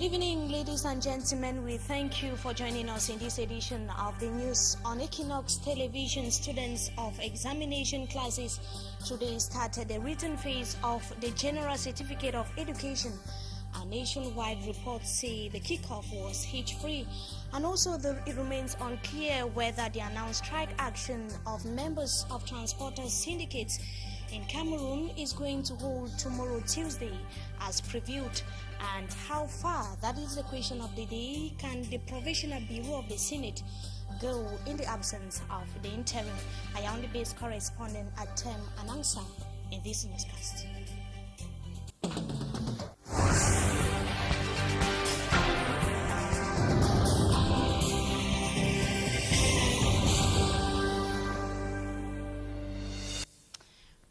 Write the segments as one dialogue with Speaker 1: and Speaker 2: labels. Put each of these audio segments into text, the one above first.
Speaker 1: Good evening, ladies and gentlemen. We thank you for joining us in this edition of the news on Equinox Television. Students of examination classes today started the written phase of the General Certificate of Education. A nationwide reports say the kickoff was hitch-free, and also it remains unclear whether the announced strike action of members of transporters syndicates in Cameroon is going to hold tomorrow, Tuesday, as previewed, and how far, that is the question of the day, can the Provisional Bureau of the Senate go in the absence of the interim? I am the base correspondent at Tem Anangsa in this newscast.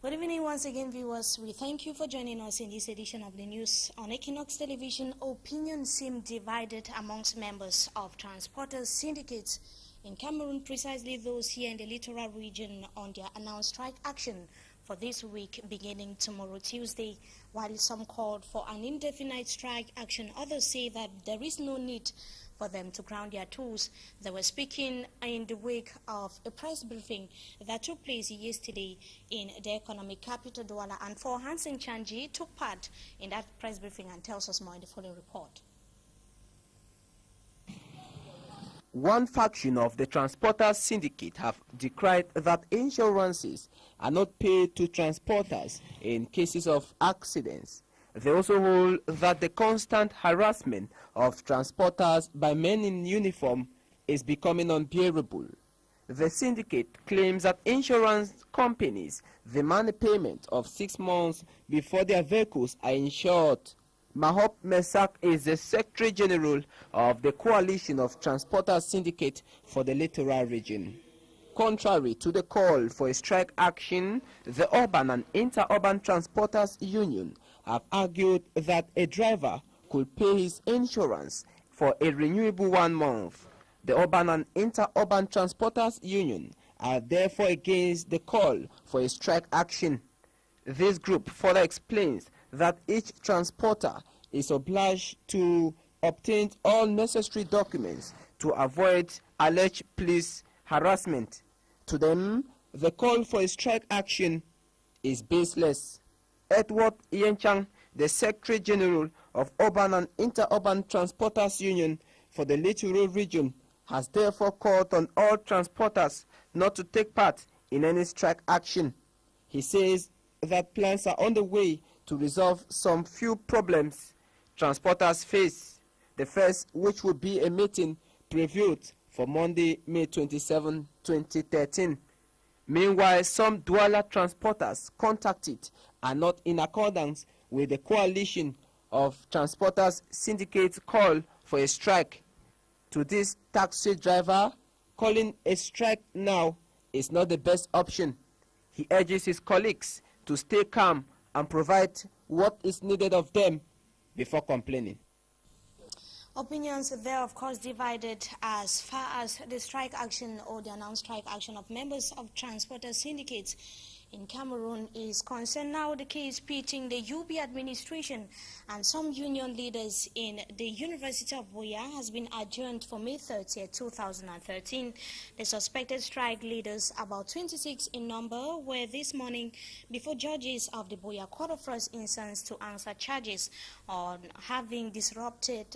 Speaker 1: Good evening once again, viewers. We thank you for joining us in this edition of the news on Equinox Television. Opinions seem divided amongst members of transporters syndicates in Cameroon, precisely those here in the littoral region, on their announced strike action for this week beginning tomorrow, Tuesday. While some called for an indefinite strike action, others say that there is no need for them to ground their tools. They were speaking in the wake of a press briefing that took place yesterday in the economic capital, Douala, and for Hansen Chanji took part in that press briefing and tells us more in the following report.
Speaker 2: One faction of the transporters syndicate have decried that insurances are not paid to transporters in cases of accidents. They also hold that the constant harassment of transporters by men in uniform is becoming unbearable. The syndicate claims that insurance companies demand a payment of 6 months before their vehicles are insured. Mahop Mesak is the Secretary General of the Coalition of Transporters Syndicate for the Littoral Region. Contrary to the call for a strike action, the Urban and Interurban Transporters Union have argued that a driver could pay his insurance for a renewable 1 month. The Urban and Interurban Transporters Union are therefore against the call for a strike action. This group further explains that each transporter is obliged to obtain all necessary documents to avoid alleged police harassment. To them, the call for a strike action is baseless. Edward Yenchang, the Secretary General of Urban and Interurban Transporters Union for the Littoral Region, has therefore called on all transporters not to take part in any strike action. He says that plans are on the way to resolve some few problems transporters face. The first, which would be a meeting previewed for Monday, May 27, 2013. Meanwhile, some Douala transporters contacted are not in accordance with the Coalition of Transporters Syndicate's call for a strike. To this taxi driver, calling a strike now is not the best option. He urges his colleagues to stay calm and provide what is needed of them before complaining.
Speaker 1: Opinions there, of course, divided as far as the strike action or the announced strike action of members of transporter syndicates in Cameroon is concerned. Now the case pitting the UB administration and some union leaders in the University of Buea has been adjourned for May 30, 2013. The suspected strike leaders, about 26 in number, were this morning before judges of the Buea Court of First Instance to answer charges on having disrupted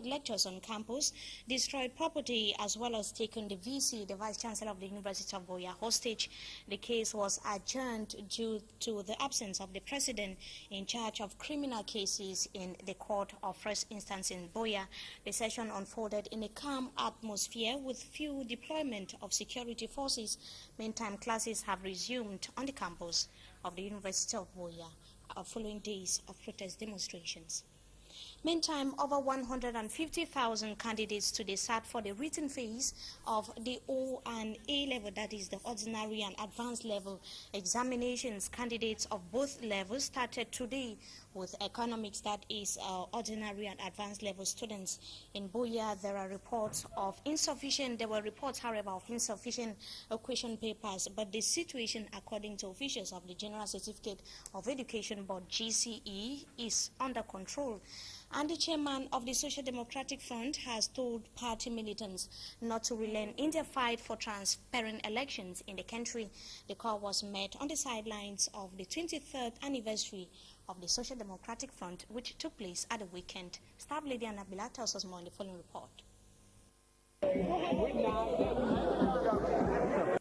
Speaker 1: lectures on campus, destroyed property, as well as taken the VC, the Vice Chancellor of the University of Buea, hostage. The case was adjourned due to the absence of the president in charge of criminal cases in the Court of First Instance in Buea. The session unfolded in a calm atmosphere with few deployment of security forces. Meantime, classes have resumed on the campus of the University of Buea following days of protest demonstrations. Meantime, over 150,000 candidates today sat for the written phase of the O and A level, that is the ordinary and advanced level examinations. Candidates of both levels started today with economics, that is ordinary and advanced level students. In Buea, there were reports, however, of insufficient question papers, but the situation, according to officials of the General Certificate of Education Board, GCE, is under control. And the chairman of the Social Democratic Front has told party militants not to relent in their fight for transparent elections in the country. The call was made on the sidelines of the 23rd anniversary of the Social Democratic Front, which took place at the weekend. Staff Lady Anabila tells us more in the following report.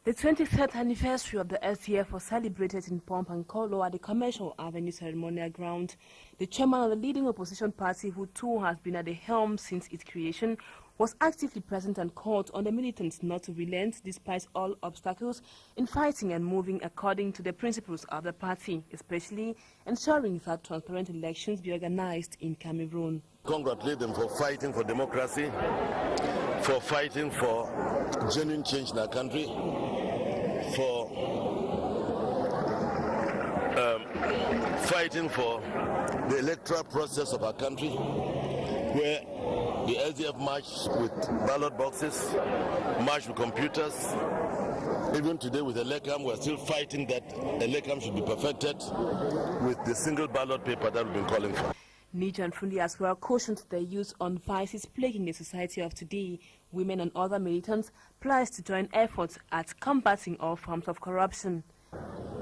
Speaker 3: The 23rd anniversary of the SDF was celebrated in pomp and colour at the Commercial Avenue ceremonial ground. The chairman of the leading opposition party, who too has been at the helm since its creation, was actively present and called on the militants not to relent despite all obstacles in fighting and moving according to the principles of the party, especially ensuring that transparent elections be organized in Cameroon.
Speaker 4: Congratulate them for fighting for democracy, for fighting for genuine change in our country, for fighting for the electoral process of our country, where the LDF marched with ballot boxes, marched with computers. Even today with Elekam, we're still fighting that Elekam should be perfected with the single ballot paper that we've been calling for.
Speaker 3: Nijan Fundi as well cautioned the youth on vices plaguing the society of today. Women and other militants pledged to join efforts at combating all forms of corruption.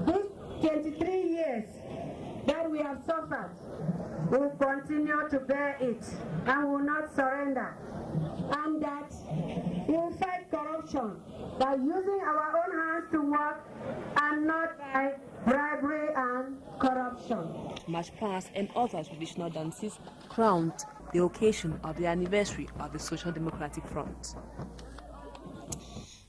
Speaker 5: These 23 years that we have suffered, we will continue to bear it and will not surrender. And that we will fight corruption by using our own hands to work and not by bribery and corruption.
Speaker 3: March past and other traditional dances crowned the occasion of the anniversary of the Social Democratic Front.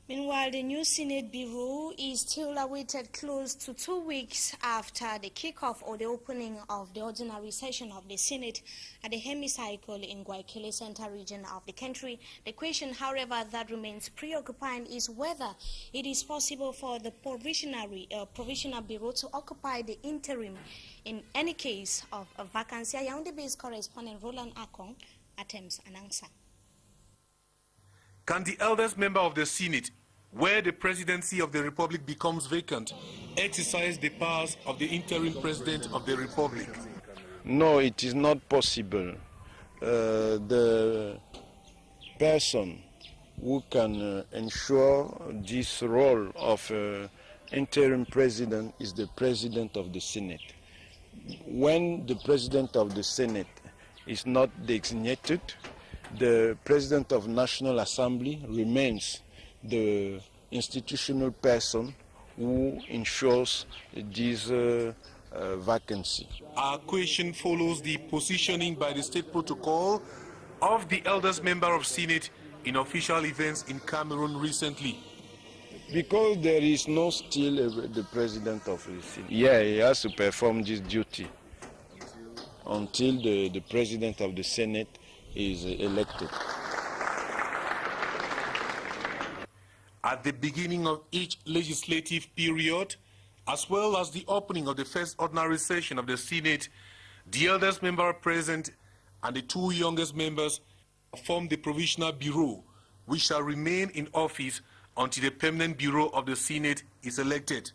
Speaker 1: Meanwhile, the new Senate Bureau is still awaited close to 2 weeks after the kickoff or the opening of the ordinary session of the Senate at the Hemicycle in Guayaquil Center region of the country. The question, however, that remains preoccupying is whether it is possible for the provisional bureau to occupy the interim in any case of a vacancy. Yaoundé-based correspondent Roland Akong attempts an answer.
Speaker 6: Can the eldest member of the Senate, where the presidency of the Republic becomes vacant, exercise the powers of the interim president of the Republic?
Speaker 7: No, it is not possible. The person who can ensure this role of interim president is the president of the Senate. When the president of the Senate is not designated, the President of National Assembly remains the institutional person who ensures this vacancy.
Speaker 6: Our question follows the positioning by the state protocol of the eldest member of Senate in official events in Cameroon recently.
Speaker 7: Because there is no still the President of the Senate. Yeah, he has to perform this duty until the President of the Senate is elected.
Speaker 6: At the beginning of each legislative period, as well as the opening of the first ordinary session of the Senate, the eldest member present and the two youngest members form the Provisional Bureau, which shall remain in office until the Permanent Bureau of the Senate is elected.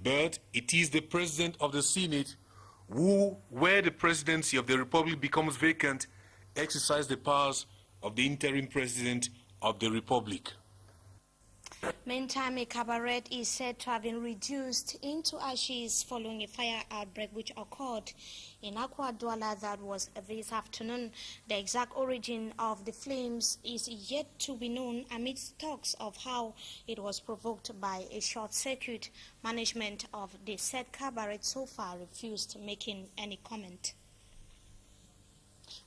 Speaker 6: But it is the President of the Senate who, where the presidency of the Republic becomes vacant, exercise the powers of the interim president of the Republic.
Speaker 1: Meantime, a cabaret is said to have been reduced into ashes following a fire outbreak which occurred in Akwa Douala that was this afternoon. The exact origin of the flames is yet to be known amidst talks of how it was provoked by a short circuit. Management of the said cabaret so far refused making any comment.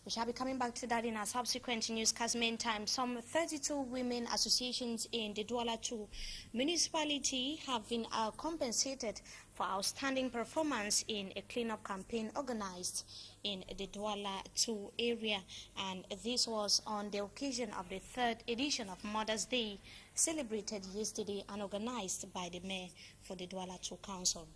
Speaker 1: We shall be coming back to that in our subsequent newscast. Meantime, some 32 women associations in the Douala 2 municipality have been compensated for outstanding performance in a cleanup campaign organized in the Douala 2 area. And this was on the occasion of the 3rd edition of Mother's Day, celebrated yesterday and organized by the mayor for the Douala 2 Council.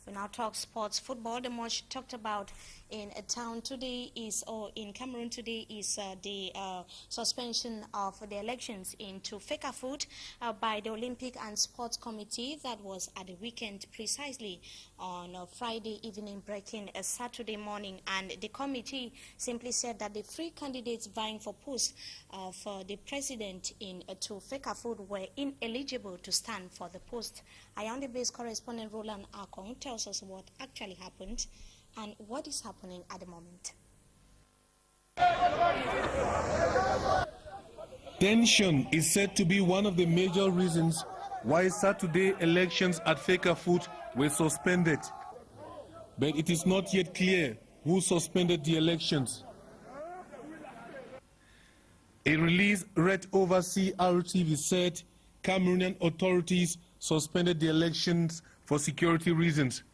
Speaker 1: We now talk sports football. The much talked about in a town today is, or in Cameroon today, is the suspension of the elections into Fecafoot by the Olympic and Sports Committee. That was at the weekend, precisely on Friday evening, breaking a Saturday morning. And the committee simply said that the three candidates vying for post of the president in to Fecafoot were ineligible to stand for the post. Yaoundé-based correspondent Roland Akong tells us what actually happened and what is happening at the moment.
Speaker 6: Tension is said to be one of the major reasons why Saturday elections at Fecafoot were suspended. But it is not yet clear who suspended the elections. A release read over CRTV said Cameroonian authorities suspended the elections for security reasons.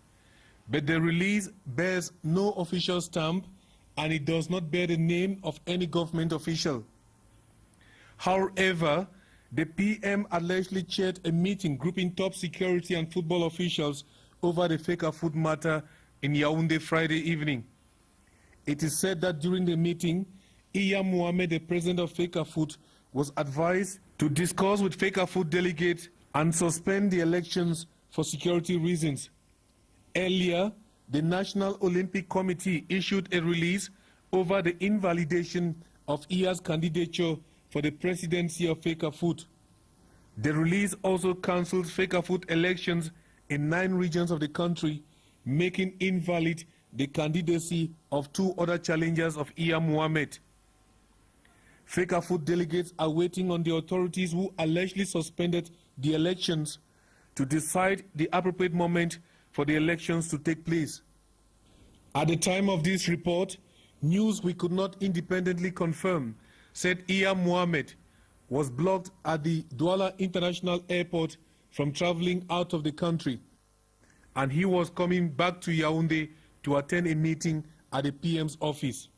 Speaker 6: But the release bears no official stamp and it does not bear the name of any government official. However, the PM allegedly chaired a meeting grouping top security and football officials over the Fecafoot matter in Yaoundé Friday evening. It is said that during the meeting, Iya Mohamed, the president of Fecafoot, was advised to discuss with Fecafoot delegates and suspend the elections for security reasons. Earlier, the National Olympic Committee issued a release over the invalidation of Iya's candidature for the presidency of Fecafoot. The release also cancelled Fecafoot elections in 9 regions of the country, making invalid the candidacy of 2 other challengers of Iya Mohamed. Fecafoot delegates are waiting on the authorities who allegedly suspended the elections to decide the appropriate moment for the elections to take place. At the time of this report, news we could not independently confirm said Iya Mohamed was blocked at the Douala International Airport from traveling out of the country, and he was coming back to Yaoundé to attend a meeting at the PM's office.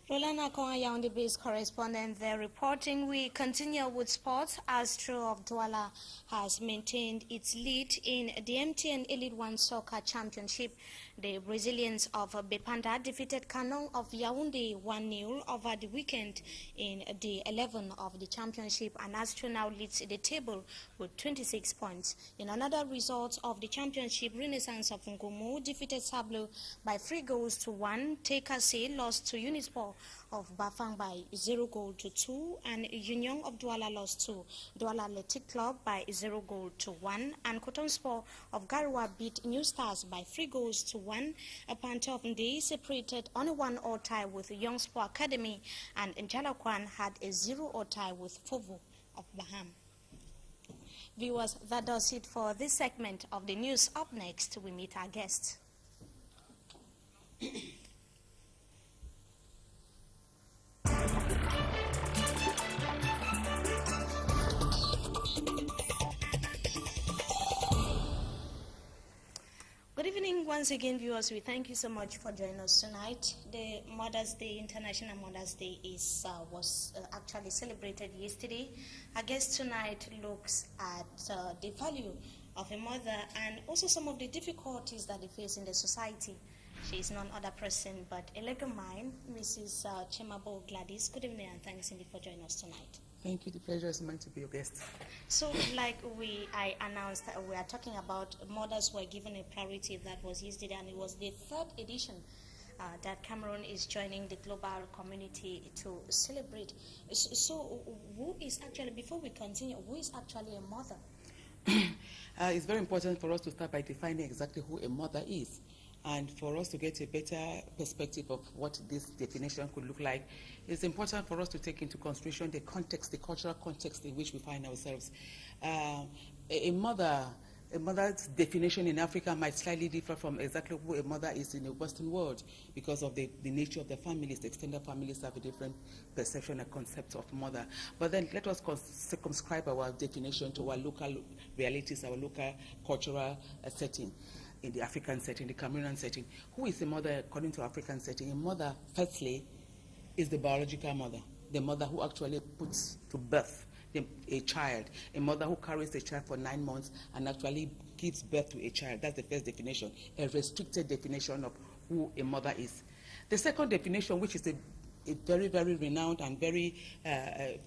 Speaker 1: Roland Akong, Yaoundé-based correspondent there reporting. We continue with sports as Tro of Douala has maintained its lead in the MTN Elite One Soccer Championship. The Brazilians of Bepanda defeated Canon of Yaoundé 1-0 over the weekend in the 11 of the championship, and Astro now leads the table with 26 points. In another result of the championship, Renaissance of Ngomo defeated Sablo by 3-1. Tekase lost to Unisport of Bafang by 0-2, and Union of Douala lost to Douala Athletic Club by 0-1, and Cotton Sport of Garoua beat New Stars by 3-1. Panther of Ndei separated on a 1-1 tie with Young Sport Academy, and Njalakwan had a 0-0 tie with Fovo of Baham. Viewers, that does it for this segment of the news. Up next, we meet our guests. Good evening once again, viewers. We thank you so much for joining us tonight. The Mother's Day, International Mother's Day, was actually celebrated yesterday. Our guest tonight looks at the value of a mother and also some of the difficulties that they face in the society. She is none other person but a lady of mine, Mrs. Chemabo Gladys. Good evening and thanks indeed for joining us tonight.
Speaker 8: Thank you. The pleasure is mine to be your guest.
Speaker 1: So, like I announced, we are talking about mothers who are given a priority. That was yesterday, and it was the 3rd edition that Cameroon is joining the global community to celebrate. So, who is actually, before we continue, who is actually a mother?
Speaker 8: It's very important for us to start by defining exactly who a mother is. And for us to get a better perspective of what this definition could look like, it's important for us to take into consideration the context, the cultural context in which we find ourselves. A mother's definition in Africa might slightly differ from exactly who a mother is in the Western world because of the nature of the families. The extended families have a different perception and concept of mother. But then let us circumscribe our definition to our local realities, our local cultural setting. In the African setting, the Cameroonian setting. Who is a mother according to African setting? A mother, firstly, is the biological mother, the mother who actually puts to birth a child, a mother who carries a child for 9 months and actually gives birth to a child. That's the first definition, a restricted definition of who a mother is. The second definition, which is a very, very renowned and very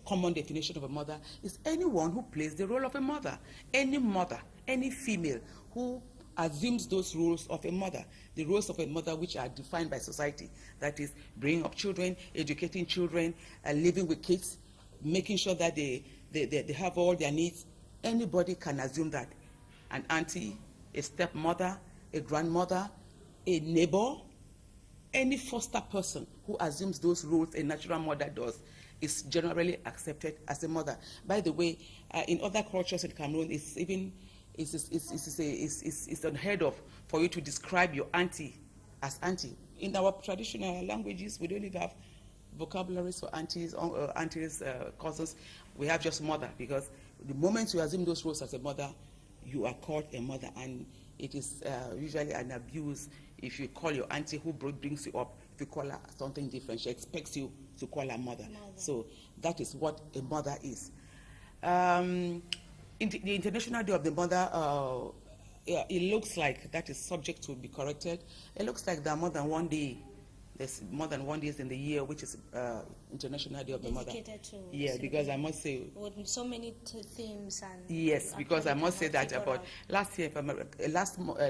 Speaker 8: common definition of a mother, is anyone who plays the role of a mother. Any mother, any female who assumes those roles of a mother, the roles of a mother which are defined by society, that is bringing up children, educating children, living with kids, making sure that they have all their needs. Anybody can assume that. An auntie, a stepmother, a grandmother, a neighbor, any foster person who assumes those roles a natural mother does is generally accepted as a mother. By the way, in other cultures in Cameroon, it's unheard of for you to describe your auntie as auntie. In our traditional languages, we don't even have vocabularies for aunties, cousins. We have just mother, because the moment you assume those roles as a mother, you are called a mother, and it is usually an abuse if you call your auntie who brings you up, if you call her something different. She expects you to call her mother. So that is what a mother is. The International Day of the Mother, it looks like that is subject to be corrected. It looks like there are more than one day. There's more than one day in the year, which is International Day of the Mother. Yeah, because I must say,
Speaker 1: with so many themes and
Speaker 8: yes, because I must say that about last year,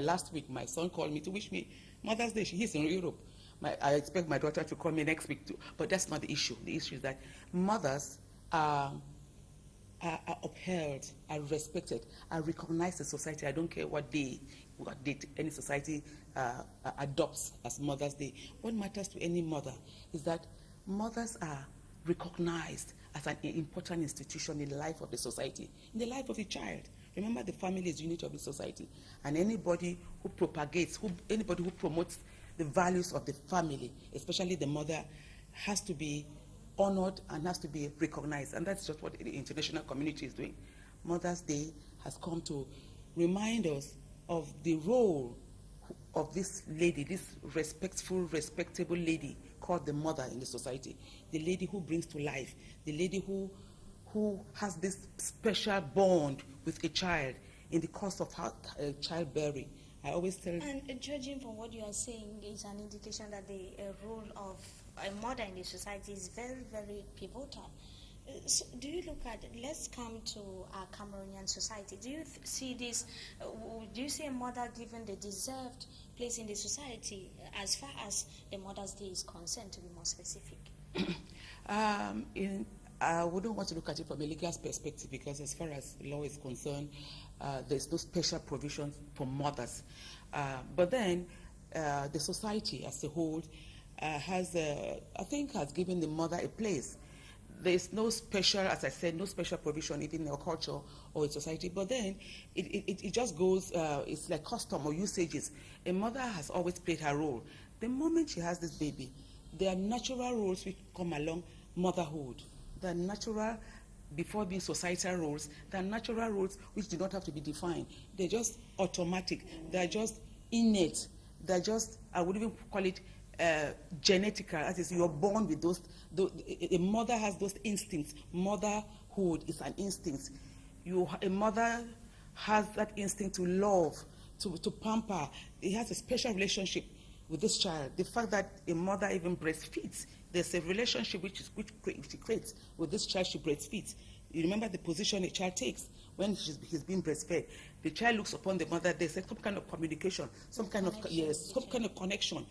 Speaker 8: last week, my son called me to wish me Mother's Day. He's in Europe. I expect my daughter to call me next week too. But that's not the issue. The issue is that mothers are upheld, are respected, are recognized in society. I don't care what day any society adopts as Mother's Day. What matters to any mother is that mothers are recognized as an important institution in the life of the society, in the life of a child. Remember, the family is the unit of the society, and anybody who propagates, anybody who promotes the values of the family, especially the mother, has to be honored and has to be recognized. And that's just what the international community is doing. Mother's Day has come to remind us of the role of this lady, this respectful, respectable lady called the mother in the society, the lady who brings to life, the lady who has this special bond with a child in the course of her childbearing. I always tell...
Speaker 1: And judging from what you are saying is an indication that the role of a mother in the society is very, very pivotal. So do you look at, let's come to our Cameroonian society. Do you see this, do you see a mother given the deserved place in the society as far as the Mother's Day is concerned, to be more specific?
Speaker 8: I wouldn't want to look at it from a legal perspective, because as far as law is concerned, there's no special provisions for mothers. But then the society as a whole has given the mother a place. There's no special, as I said, no special provision even in our culture or in society. But then it just goes, it's like custom or usages. A mother has always played her role. The moment she has this baby, there are natural roles which come along motherhood. There are natural, before being societal roles, there are natural roles which do not have to be defined. They're just automatic. They're just innate. They're just, I would even call it genetical. That is, you're born with those. A mother has those instincts. Motherhood is an instinct. A mother has that instinct to love, to pamper. It has a special relationship with this child. The fact that a mother even breastfeeds, there's a relationship which she creates with this child she breastfeeds. You remember the position a child takes when he's being breastfed. The child looks upon the mother. There's some kind of communication, some kind of connection.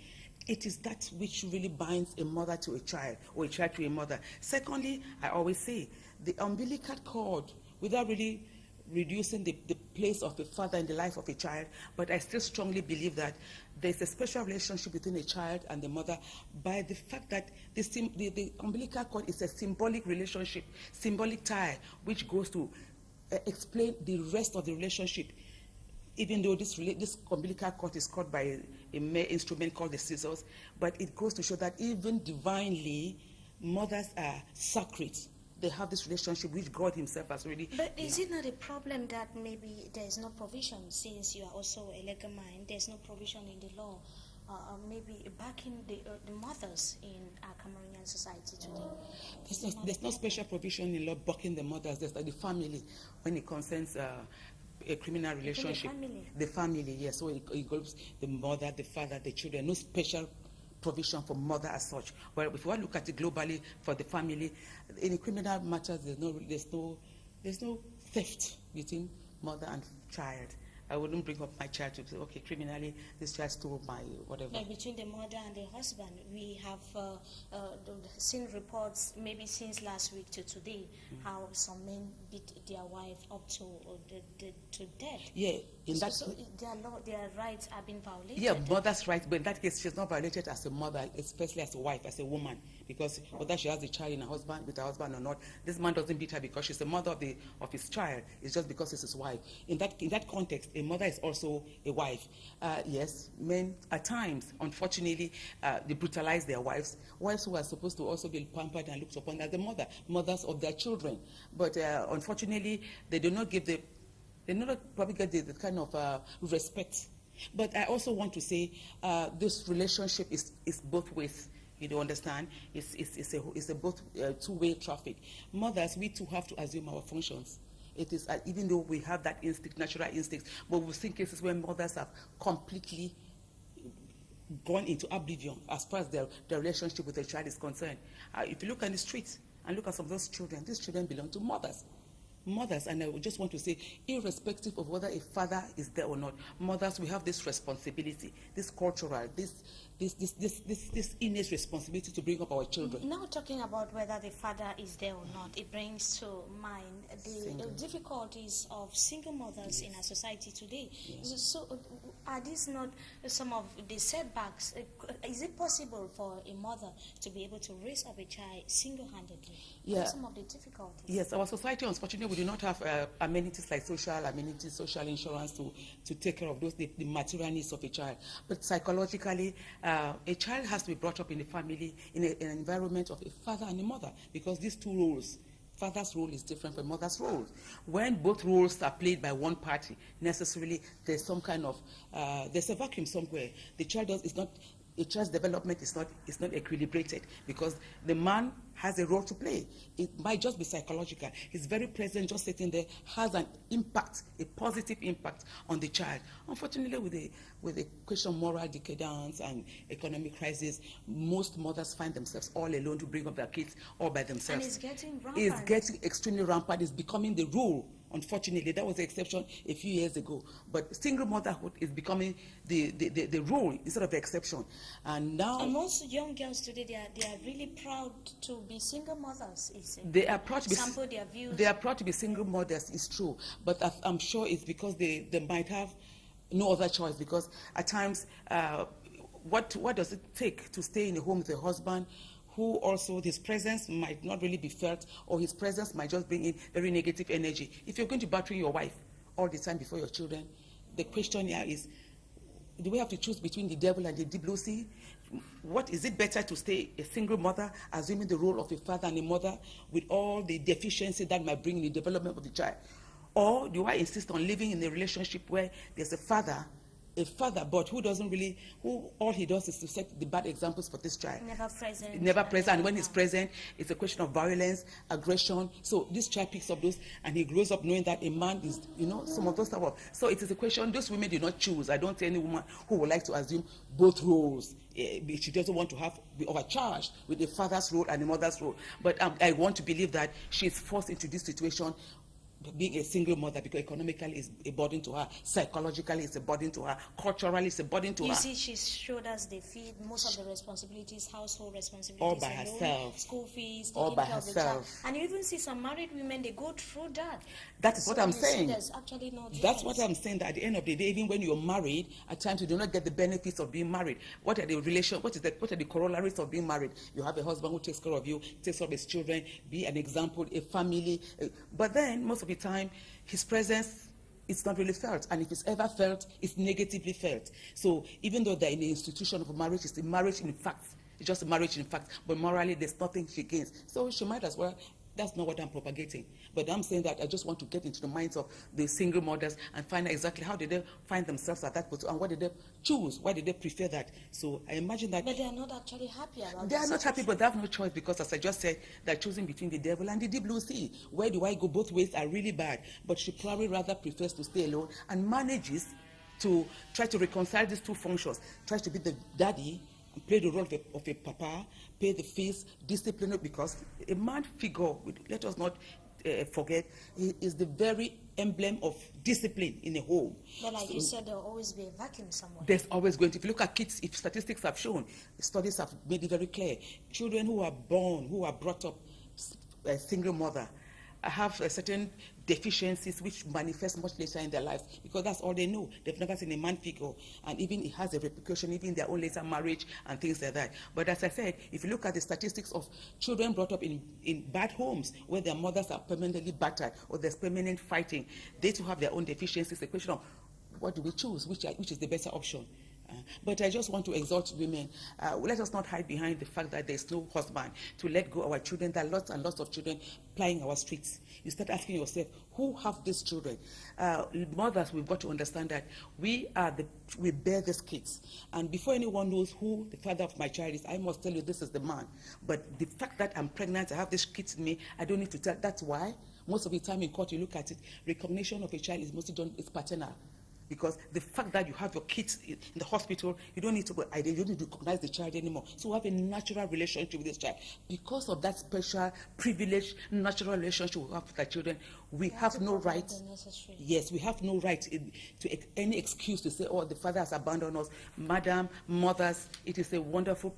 Speaker 8: It is that which really binds a mother to a child, or a child to a mother. Secondly, I always say, the umbilical cord, without really reducing the place of a father in the life of a child, but I still strongly believe that there's a special relationship between a child and the mother by the fact that the umbilical cord is a symbolic relationship, symbolic tie, which goes to explain the rest of the relationship. Even though this umbilical cord is cut by a mere instrument called the scissors, but it goes to show that even divinely, mothers are sacred. They have this relationship which God himself has really...
Speaker 1: But is it not a problem that maybe there is no provision, since you are also a legal mind, there's no provision in the law maybe backing the mothers in our Cameroonian society today?
Speaker 8: There's no special provision in law backing the mothers. There's like the family when it concerns a criminal relationship. The family, yes. So it involves the mother, the father, the children. No special provision for mother as such. But if you want to look at it globally for the family, in criminal matters, there's no theft between mother and child. I wouldn't bring up my child to say, okay, criminally, this child stole my whatever.
Speaker 1: Like between the mother and the husband, we have seen reports, maybe since last week to today, how some men beat their wife up to death.
Speaker 8: Yeah, in that
Speaker 1: so their rights are being violated.
Speaker 8: Yeah, mother's rights, but in that case, she's not violated as a mother, especially as a wife, as a woman, because whether she has a child with her husband or not, this man doesn't beat her because she's the mother of his child. It's just because it's his wife. In that context, a mother is also a wife. Yes, men at times, unfortunately, they brutalize their wives who are supposed to also be pampered and looked upon as the mothers of their children. But unfortunately, they do not give probably get the kind of respect. But I also want to say this relationship is both ways. You don't understand? It's a both two-way traffic. Mothers, we too have to assume our functions. It is even though we have that instinct, natural instinct, but we've seen cases where mothers have completely gone into oblivion as far as their relationship with their child is concerned. If you look on the streets and look at some of those children, these children belong to mothers. And I would just want to say, irrespective of whether a father is there or not, mothers, we have this responsibility, this cultural, this innate responsibility to bring up our children.
Speaker 1: Now talking about whether the father is there or not, it brings to mind the difficulties of single mothers in our society today. Yes. So are these not some of the setbacks? Is it possible for a mother to be able to raise up a child single-handedly?
Speaker 8: Yeah.
Speaker 1: Some of the difficulties.
Speaker 8: Yes, our society, unfortunately, we do not have amenities like social amenities, social insurance to take care of the material needs of a child. But psychologically, a child has to be brought up in a family, in an environment of a father and a mother, because these two roles, father's role is different from mother's role. When both roles are played by one party, necessarily there's some kind of, there's a vacuum somewhere. The child a child's development is not equilibrated because the man has a role to play. It might just be psychological. He's very present, just sitting there, has an impact, a positive impact on the child. Unfortunately, with the question of moral decadence and economic crisis, most mothers find themselves all alone to bring up their kids all by themselves.
Speaker 1: And it's getting rampant.
Speaker 8: It's getting extremely rampant. It's becoming the rule. Unfortunately, that was the exception a few years ago. But single motherhood is becoming the rule instead of the exception. And now,
Speaker 1: most young girls today, they are really proud to be single mothers.
Speaker 8: They are proud to be
Speaker 1: sample their views.
Speaker 8: They are proud to be single mothers. It's true, but I'm sure it's because they might have no other choice. Because at times, what does it take to stay in a home with a husband who also his presence might not really be felt, or his presence might just bring in very negative energy? If you're going to batter your wife all the time before your children, the question here is, do we have to choose between the devil and the deep blue sea? What is it better to stay a single mother, assuming the role of a father and a mother with all the deficiency that might bring in the development of the child? Or do I insist on living in a relationship where there's a father, but who all he does is to set the bad examples for this child. Never present. And when he's present, it's a question of violence, aggression. So this child picks up those, and he grows up knowing that a man is, some of those stuff. So it is a question, those women do not choose. I don't see any woman who would like to assume both roles. She doesn't want to be overcharged with the father's role and the mother's role. But I want to believe that she's forced into this situation being a single mother, because economically it's a burden to her, psychologically it's a burden to her, culturally it's a burden to her.
Speaker 1: You see, she's showed us they feed most of the responsibilities, household responsibilities,
Speaker 8: all by herself,
Speaker 1: school fees,
Speaker 8: all by
Speaker 1: care
Speaker 8: herself.
Speaker 1: Of the child. And you even see some married women, they go through that.
Speaker 8: That is what I'm saying.
Speaker 1: There's actually no difference.
Speaker 8: That's what I'm saying, that at the end of the day, even when you're married, at times you do not get the benefits of being married. What are the corollaries of being married? You have a husband who takes care of you, takes care of his children, be an example, a family. But then most of the time, his presence is not really felt, and if it's ever felt, it's negatively felt. So even though they're in the institution of marriage, it's a marriage in fact. It's just a marriage in fact, but morally there's nothing she gains. So she might as well That's not what I'm propagating. But I'm saying that I just want to get into the minds of the single mothers and find out exactly how did they find themselves at that position and what did they choose? Why did they prefer that? So I imagine that...
Speaker 1: But they are not actually happy about
Speaker 8: They are not happy, but they have no choice because, as I just said, they're choosing between the devil and the deep blue sea. Where do I go? Both ways are really bad. But she probably rather prefers to stay alone and manages to try to reconcile these two functions. Tries to be the daddy and play the role of a papa, pay the fees, discipline it, because a man figure, let us not forget, he is the very emblem of discipline in a home.
Speaker 1: But like you said, there will always be a vacuum somewhere.
Speaker 8: There's always going to, if you look at kids, if statistics have shown, studies have made it very clear, children who are born, who are brought up a single mother, have certain deficiencies which manifest much later in their lives because that's all they know. They've never seen a man figure, and even it has a repercussion even in their own later marriage and things like that. But as I said, if you look at the statistics of children brought up in bad homes where their mothers are permanently battered or there's permanent fighting, they too have their own deficiencies. The question of what do we choose, which is the better option? But I just want to exhort women, let us not hide behind the fact that there's no husband, to let go our children. There are lots and lots of children plying our streets. You start asking yourself, who have these children? Mothers, we've got to understand that we bear these kids. And before anyone knows who the father of my child is, I must tell you this is the man. But the fact that I'm pregnant, I have these kids in me, I don't need to tell. That's why most of the time in court you look at it, recognition of a child is mostly done, it's paternal. Because the fact that you have your kids in the hospital, you don't need to go, you don't need to recognize the child anymore. So we have a natural relationship with this child. Because of that special, privileged, natural relationship we have with our children, we have no right. Yes, we have no right to any excuse to say, oh, the father has abandoned us. Madam, mothers, it is a wonderful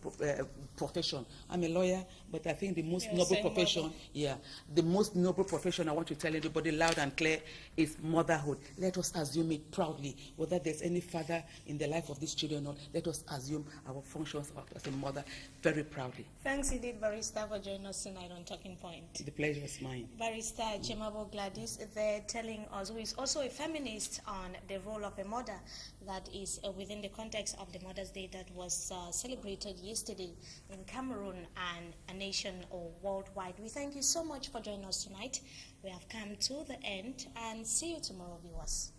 Speaker 8: profession. I'm a lawyer, but I think the most noble profession, the most noble profession I want to tell everybody loud and clear is motherhood. Let us assume it proudly. Whether there's any father in the life of these children or not, let us assume our functions as a mother very proudly.
Speaker 1: Thanks indeed, Barrister, for joining us tonight on Talking Point.
Speaker 8: The pleasure is mine.
Speaker 1: Barrister Chemabo Gladys, they're telling us, who is also a feminist, on the role of a mother that is within the context of the Mother's Day that was celebrated yesterday in Cameroon and a nation or worldwide. We thank you so much for joining us tonight. We have come to the end, and see you tomorrow, viewers.